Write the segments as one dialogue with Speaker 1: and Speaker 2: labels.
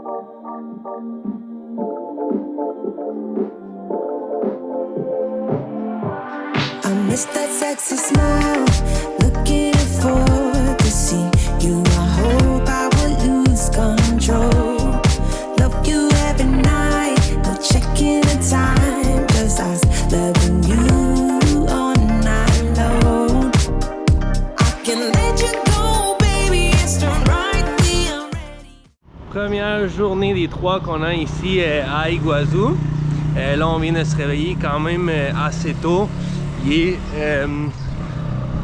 Speaker 1: I miss that sexy smile, looking for to see you. I hope I will lose control. Love you every night, no checking the time. Just us loving you all night long. I can let you go, baby, it's the right thing. I'm ready.
Speaker 2: Première journée des 3 qu'on a ici à Iguazu. Là, on vient de se réveiller quand même assez tôt. Il est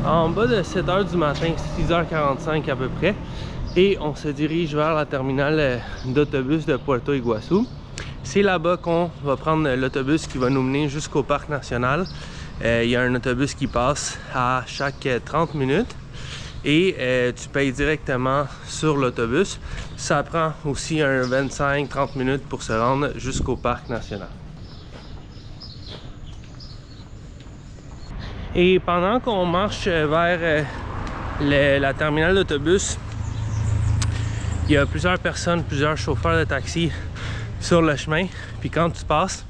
Speaker 2: en bas de 7 h du matin, 6 h 45 à peu près. Et on se dirige vers la terminale d'autobus de Puerto Iguazú. C'est là-bas qu'on va prendre l'autobus qui va nous mener jusqu'au parc national. Il y a un autobus qui passe à chaque 30 minutes. Et tu payes directement sur l'autobus. Ça prend aussi un 25-30 minutes pour se rendre jusqu'au parc national. Et pendant qu'on marche vers la terminale d'autobus, il y a plusieurs personnes, plusieurs chauffeurs de taxi sur le chemin. Puis quand tu passes,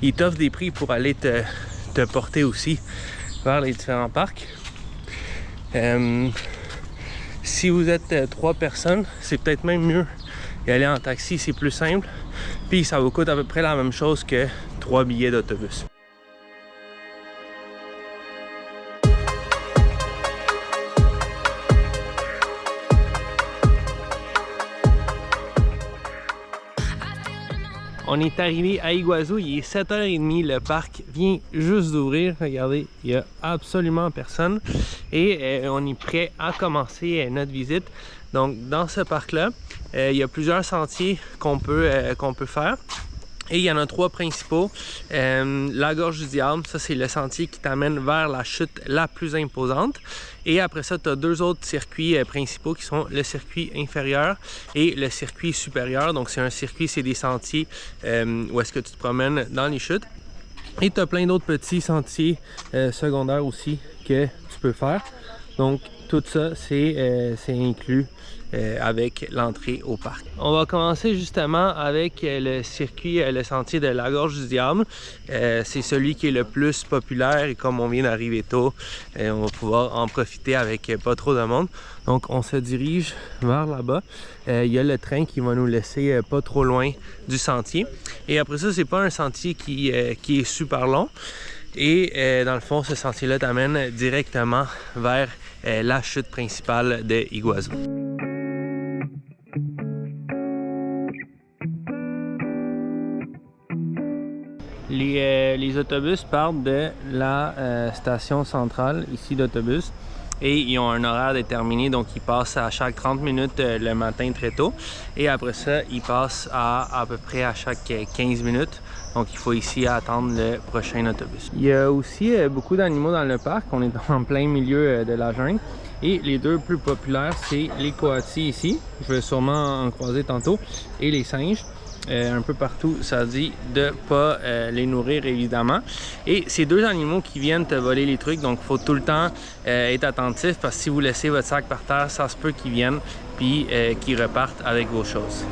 Speaker 2: ils t'offrent des prix pour aller te porter aussi vers les différents parcs. Si vous êtes 3 personnes, c'est peut-être même mieux d'y aller en taxi, c'est plus simple. Puis ça vous coûte à peu près la même chose que 3 billets d'autobus. On est arrivé à Iguazu, il est 7 h 30, le parc vient juste d'ouvrir. Regardez, il n'y a absolument personne. Et on est prêt à commencer notre visite. Donc dans ce parc-là, il y a plusieurs sentiers qu'on peut faire. Et il y en a 3 principaux. La gorge du diable, ça c'est le sentier qui t'amène vers la chute la plus imposante. Et après ça, tu as 2 autres circuits principaux qui sont le circuit inférieur et le circuit supérieur. Donc c'est un circuit, c'est des sentiers où est-ce que tu te promènes dans les chutes. Et tu as plein d'autres petits sentiers secondaires aussi que tu peux faire. Donc tout ça, c'est inclus avec l'entrée au parc. On va commencer justement avec le circuit, le sentier de la gorge du diable. C'est celui qui est le plus populaire et comme on vient d'arriver tôt, on va pouvoir en profiter avec pas trop de monde. Donc on se dirige vers là-bas. Il y a le train qui va nous laisser pas trop loin du sentier. Et après ça, c'est pas un sentier qui est super long. Et dans le fond, ce sentier-là t'amène directement vers la chute principale de Iguazu. Les autobus partent de la station centrale ici d'autobus et ils ont un horaire déterminé, donc ils passent à chaque 30 minutes le matin très tôt et après ça ils passent à peu près à chaque 15 minutes, donc il faut ici attendre le prochain autobus. Il y a aussi beaucoup d'animaux dans le parc, on est en plein milieu de la jungle et les 2 plus populaires c'est les coatis ici, je vais sûrement en croiser tantôt, et les singes. Un peu partout, ça dit de pas les nourrir évidemment. Et ces 2 animaux qui viennent te voler les trucs, donc il faut tout le temps être attentif parce que si vous laissez votre sac par terre, ça se peut qu'ils viennent puis qu'ils repartent avec vos choses.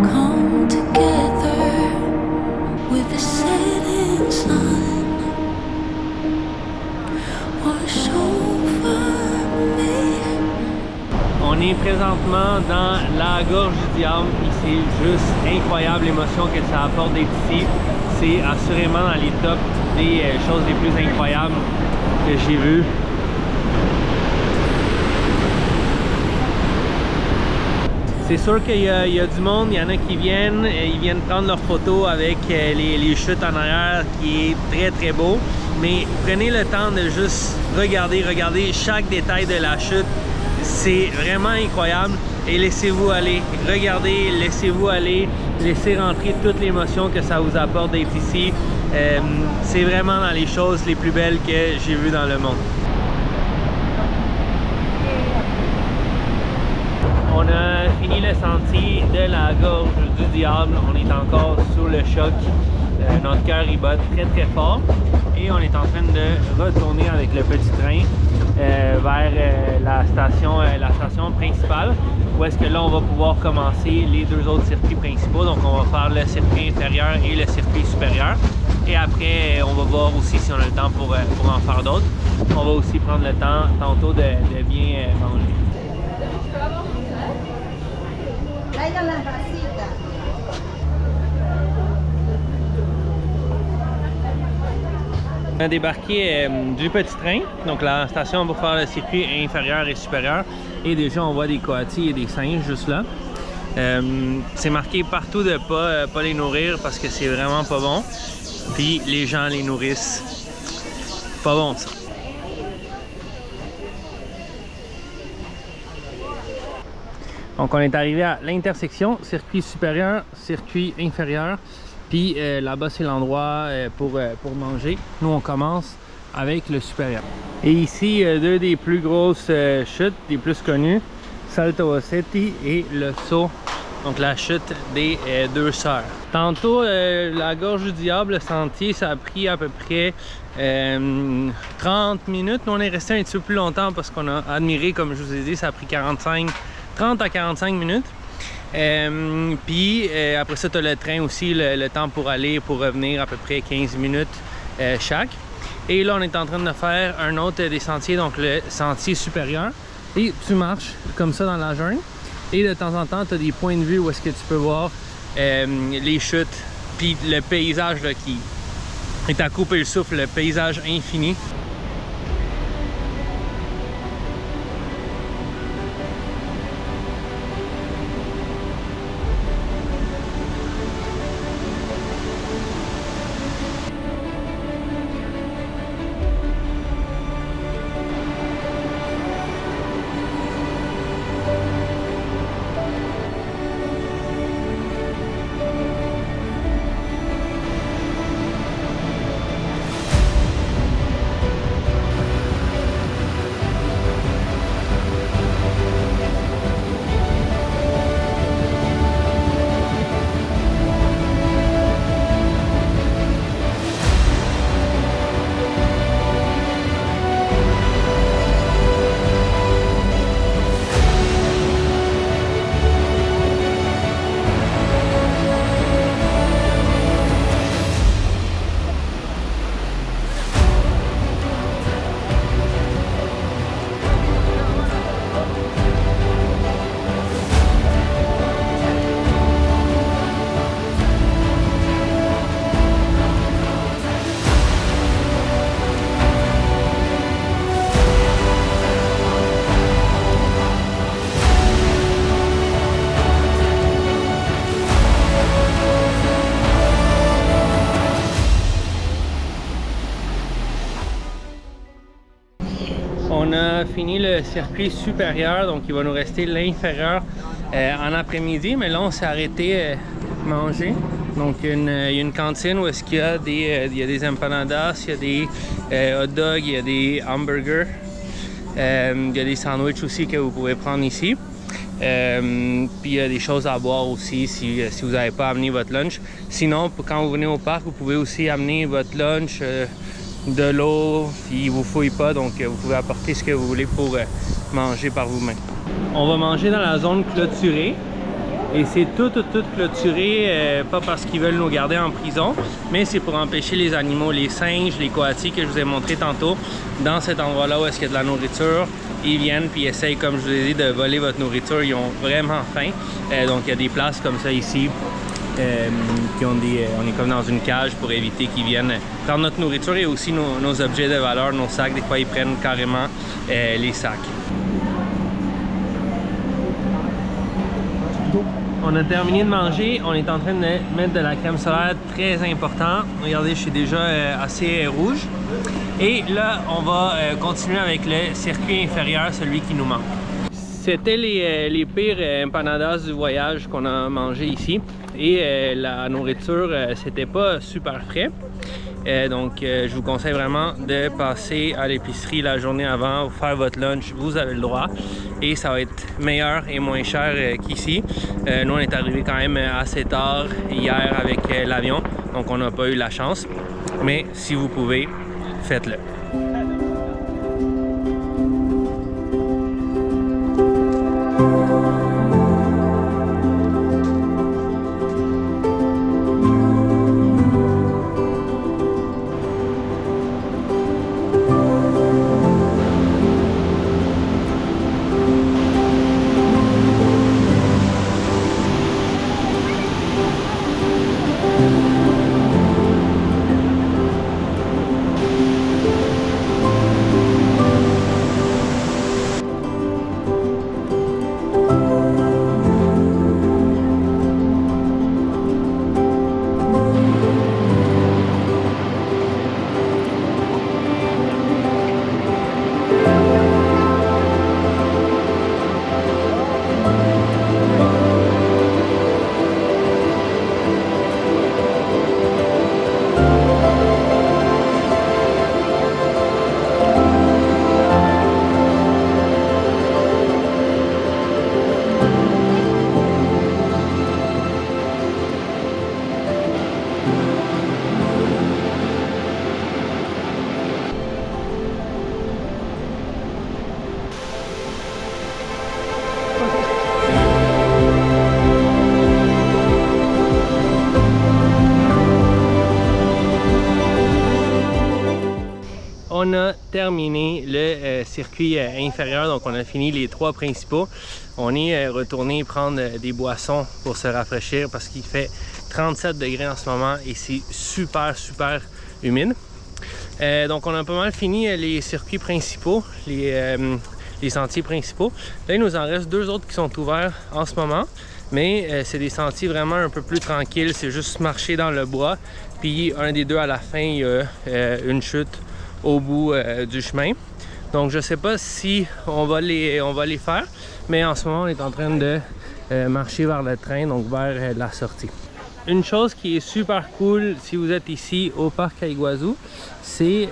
Speaker 1: Come together.
Speaker 2: présentement dans la gorge du diable et c'est juste incroyable l'émotion que ça apporte d'être ici. C'est assurément dans les tops des choses les plus incroyables que j'ai vues. C'est sûr qu'il y a du monde, il y en a qui viennent, ils viennent prendre leurs photos avec les chutes en arrière qui est très très beau. Mais prenez le temps de juste regarder chaque détail de la chute. C'est vraiment incroyable et laissez-vous aller. Regardez, laissez-vous aller, laissez rentrer toute l'émotion que ça vous apporte d'être ici. C'est vraiment dans les choses les plus belles que j'ai vues dans le monde. On a fini le sentier de la gorge du diable. On est encore sous le choc. Notre cœur il bat très très fort. Et on est en train de retourner avec le petit train vers la station principale. Où est-ce que là on va pouvoir commencer les deux autres circuits principaux. Donc on va faire le circuit inférieur et le circuit supérieur. Et après on va voir aussi si on a le temps pour en faire d'autres. On va aussi prendre le temps tantôt de bien manger. On a débarqué du petit train, donc la station pour faire le circuit inférieur et supérieur. Et déjà on voit des coatis et des singes juste là. C'est marqué partout de pas les nourrir parce que c'est vraiment pas bon. Puis les gens les nourrissent. Pas bon ça. Donc on est arrivé à l'intersection, circuit supérieur, circuit inférieur. Puis là-bas c'est l'endroit pour manger. Nous on commence avec le supérieur. Et ici deux des plus grosses chutes, des plus connues, Salto Ossetti et le saut, donc la chute des deux sœurs. Tantôt la gorge du diable, le sentier, ça a pris à peu près 30 minutes. Nous on est resté un petit peu plus longtemps parce qu'on a admiré, comme je vous ai dit, ça a pris 30 à 45 minutes. Puis après ça tu as le train aussi, le temps pour aller pour revenir, à peu près 15 minutes chaque. Et là on est en train de faire un autre des sentiers, donc le sentier supérieur, et tu marches comme ça dans la jungle et de temps en temps tu as des points de vue où est-ce que tu peux voir les chutes puis le paysage là, qui est à couper le souffle, le paysage infini. On a fini le circuit supérieur, donc il va nous rester l'inférieur en après-midi, mais là on s'est arrêté manger. Donc il y a une cantine où est-ce qu'il y a des empanadas, il y a des hot dogs, il y a des hamburgers, il y a des sandwichs aussi que vous pouvez prendre ici. Puis il y a des choses à boire aussi si vous n'avez pas amené votre lunch. Sinon, quand vous venez au parc, vous pouvez aussi amener votre lunch, de l'eau, ils vous fouillent pas, donc vous pouvez apporter ce que vous voulez pour manger par vous-même. On va manger dans la zone clôturée. Et c'est tout clôturé, pas parce qu'ils veulent nous garder en prison, mais c'est pour empêcher les animaux, les singes, les coatis que je vous ai montré tantôt, dans cet endroit-là où est-ce qu'il y a de la nourriture. Ils viennent puis essayent, comme je vous ai dit, de voler votre nourriture. Ils ont vraiment faim. Donc il y a des places comme ça ici. Qui ont on est comme dans une cage pour éviter qu'ils viennent prendre notre nourriture et aussi nos objets de valeur, nos sacs. Des fois ils prennent carrément les sacs. On a terminé de manger, on est en train de mettre de la crème solaire, très important. Regardez, je suis déjà assez rouge. Et là, on va continuer avec le circuit inférieur, celui qui nous manque. C'était les pires empanadas du voyage qu'on a mangé ici. Et la nourriture, c'était pas super frais. Donc, je vous conseille vraiment de passer à l'épicerie la journée avant, ou faire votre lunch, vous avez le droit. Et ça va être meilleur et moins cher qu'ici. Nous, on est arrivé quand même assez tard hier avec l'avion, donc on n'a pas eu la chance. Mais si vous pouvez, faites-le. On a terminé le circuit inférieur, donc on a fini les 3 principaux. On est retourné prendre des boissons pour se rafraîchir parce qu'il fait 37 degrés en ce moment et c'est super humide. Donc on a pas mal fini les circuits principaux, les sentiers principaux. Là il nous en reste 2 autres qui sont ouverts en ce moment, mais c'est des sentiers vraiment un peu plus tranquilles, c'est juste marcher dans le bois, puis un des 2 à la fin il y a une chute au bout du chemin. Donc je sais pas si on va les faire, mais en ce moment on est en train de marcher vers le train, donc vers la sortie. Une chose qui est super cool si vous êtes ici au parc à Iguazu, c'est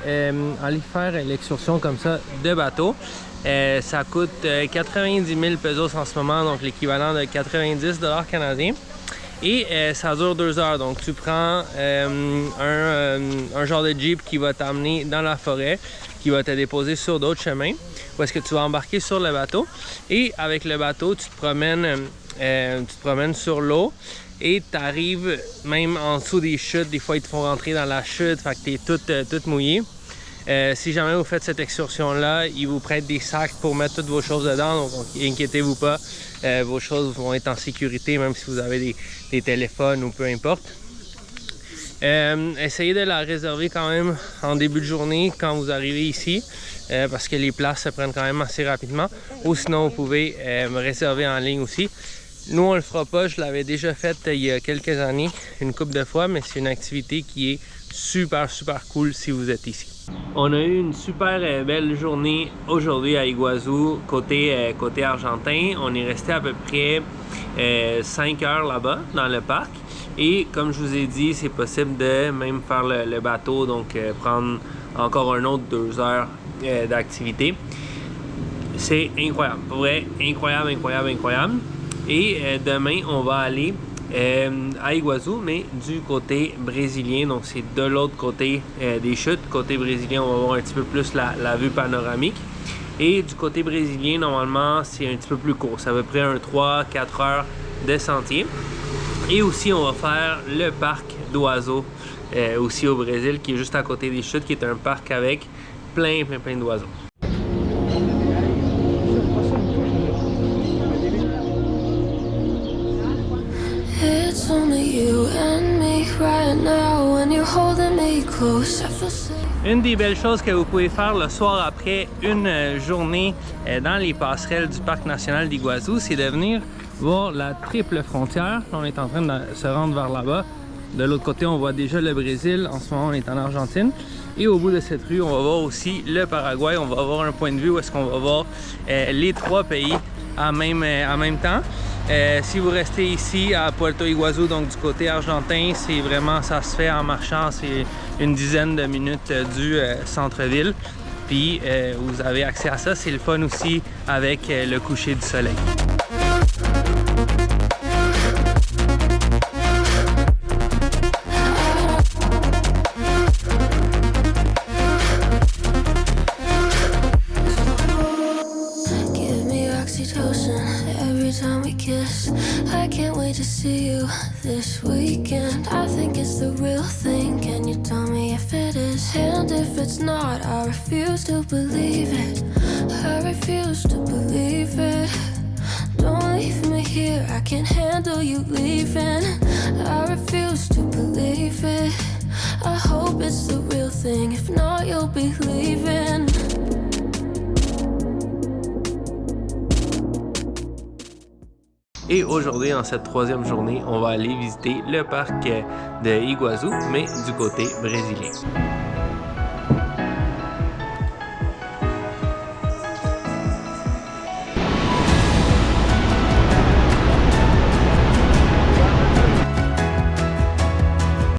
Speaker 2: aller faire l'excursion comme ça de bateau. Ça coûte 90 000 pesos en ce moment, donc l'équivalent de 90 $ canadiens. Et ça dure 2 heures, donc tu prends un genre de jeep qui va t'amener dans la forêt, qui va te déposer sur d'autres chemins, où est-ce que tu vas embarquer sur le bateau. Et avec le bateau, tu te promènes sur l'eau et tu arrives même en dessous des chutes. Des fois, ils te font rentrer dans la chute, fait que tu es toute mouillée. Si jamais vous faites cette excursion-là, ils vous prêtent des sacs pour mettre toutes vos choses dedans, donc inquiétez-vous pas, vos choses vont être en sécurité, même si vous avez des téléphones ou peu importe. Essayez de la réserver quand même en début de journée quand vous arrivez ici, parce que les places se prennent quand même assez rapidement, ou sinon vous pouvez me réserver en ligne aussi. Nous on le fera pas, je l'avais déjà fait il y a quelques années, une couple de fois, mais c'est une activité qui est super cool si vous êtes ici. On a eu une super belle journée aujourd'hui à Iguazu, côté argentin. On est resté à peu près 5 heures là-bas dans le parc. Et comme je vous ai dit, c'est possible de même faire le bateau, donc prendre encore un autre 2 heures d'activité. C'est incroyable, pour vrai, incroyable. Et demain, on va aller à Iguazu, mais du côté brésilien, donc c'est de l'autre côté des chutes. Côté brésilien, on va voir un petit peu plus la vue panoramique. Et du côté brésilien, normalement, c'est un petit peu plus court. C'est à peu près un 3-4 heures de sentiers. Et aussi, on va faire le parc d'oiseaux aussi au Brésil, qui est juste à côté des chutes, qui est un parc avec plein d'oiseaux.
Speaker 1: It's only you and me right now when you're holding me close. I feel safe.
Speaker 2: Une des belles choses que vous pouvez faire le soir après une journée dans les passerelles du Parc national d'Iguazu, c'est de venir voir la triple frontière. On est en train de se rendre vers là-bas. De l'autre côté, on voit déjà le Brésil. En ce moment, on est en Argentine. Et au bout de cette rue, on va voir aussi le Paraguay. On va avoir un point de vue où est-ce qu'on va voir les trois pays en même temps. Si vous restez ici à Puerto Iguazú, donc du côté argentin, c'est vraiment, ça se fait en marchant, c'est une dizaine de minutes du centre-ville. Puis vous avez accès à ça, c'est le fun aussi avec le coucher du soleil.
Speaker 1: I can't wait to see you this weekend. I think it's the real thing. Can you tell me if it is? And if it's not, I refuse to believe it. I refuse to believe it. Don't leave me here, I can't handle you leaving. I refuse to believe it. I hope it's the real thing. If not, you'll be leaving.
Speaker 2: Et aujourd'hui, en cette troisième journée, on va aller visiter le parc de Iguazu, mais du côté brésilien.